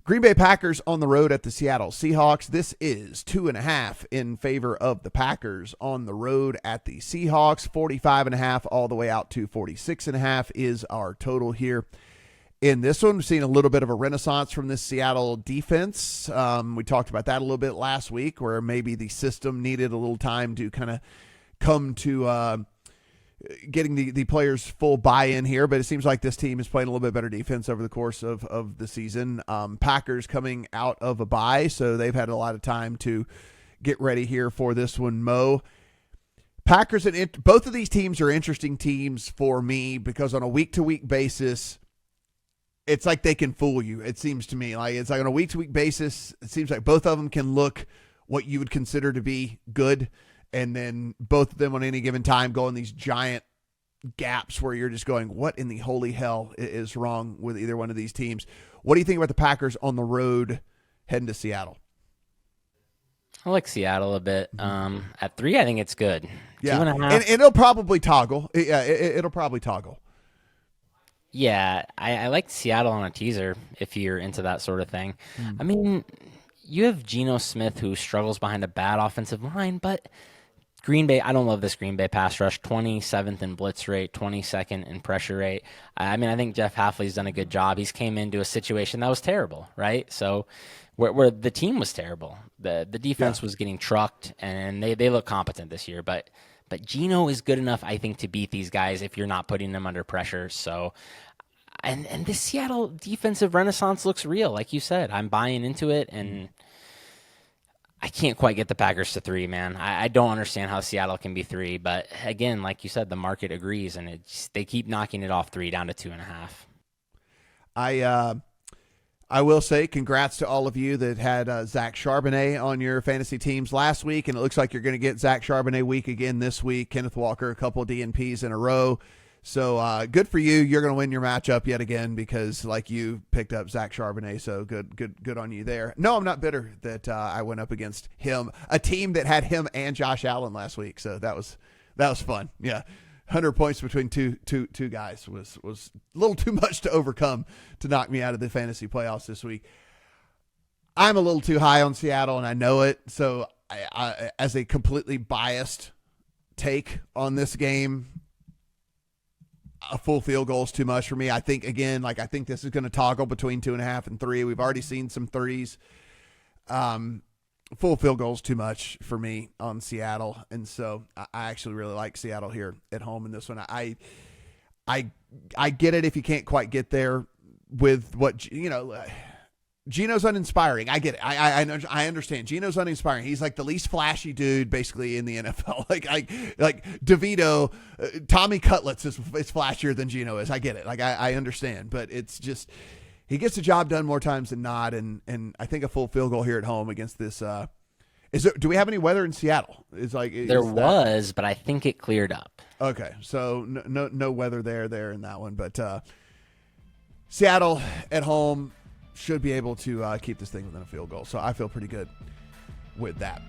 Green Bay Packers on the road at the Seattle Seahawks. This is 2.5 in favor of the Packers on the road at the Seahawks. 45.5 all the way out to 46.5 is our total here. In this one, we've seen a little bit of a renaissance from this Seattle defense. We talked about that a little bit last week, where maybe the system needed a little time to kind of come to getting the players' full buy-in here. But it seems like this team is playing a little bit better defense over the course of the season. Packers coming out of a bye, so they've had a lot of time to get ready here for this one. Mo, Packers and both of these teams are interesting teams for me because on a week-to-week basis, it's like they can fool you. It seems to me like it's like on a week-to-week basis, it seems like both of them can look what you would consider to be good. And then both of them on any given time go in these giant gaps where you're just going, what in the holy hell is wrong with either one of these teams? What do you think about the Packers on the road heading to Seattle? I like Seattle a bit. At 3, I think it's good. Yeah, 2.5. and it'll probably toggle. Yeah, it'll probably toggle. Yeah, I like Seattle on a teaser if you're into that sort of thing. I mean, you have Geno Smith who struggles behind a bad offensive line, but Green Bay, I don't love this Green Bay pass rush. 27th in blitz rate, 22nd in pressure rate. I mean, I think Jeff Hafley's done a good job. He's came into a situation that was terrible, right? So where the team was terrible. The defense was getting trucked, and they look competent this year, but Geno is good enough, I think, to beat these guys if you're not putting them under pressure. So, and this Seattle defensive renaissance looks real. Like you said, I'm buying into it, and I can't quite get the Packers to 3, man. I don't understand how Seattle can be 3. But, again, like you said, the market agrees, and they keep knocking it off 3 down to 2.5. I will say congrats to all of you that had Zach Charbonnet on your fantasy teams last week, and it looks like you're going to get Zach Charbonnet week again this week. Kenneth Walker, a couple of DNPs in a row. So good for you. You're going to win your matchup yet again because, like, you picked up Zach Charbonnet. So good on you there. No, I'm not bitter that I went up against him, a team that had him and Josh Allen last week. So that was fun. Yeah. 100 points between two guys was a little too much to overcome to knock me out of the fantasy playoffs this week. I'm a little too high on Seattle, and I know it. So I as a completely biased take on this game, a full field goal is too much for me. I think, again, I think this is going to toggle between 2.5 and 3. We've already seen some 3s. Full field goal is too much for me on Seattle, and so I actually really like Seattle here at home in this one. I get it if you can't quite get there with what Geno's uninspiring. I get it. I understand. Geno's uninspiring. He's like the least flashy dude basically in the NFL. like DeVito, Tommy Cutlets is flashier than Geno is. I get it. I understand, but it's just. He gets the job done more times than not, and I think a full field goal here at home against this. Do we have any weather in Seattle? There was, but I think it cleared up. Okay, so no weather there in that one, but Seattle at home should be able to keep this thing within a field goal. So I feel pretty good with that.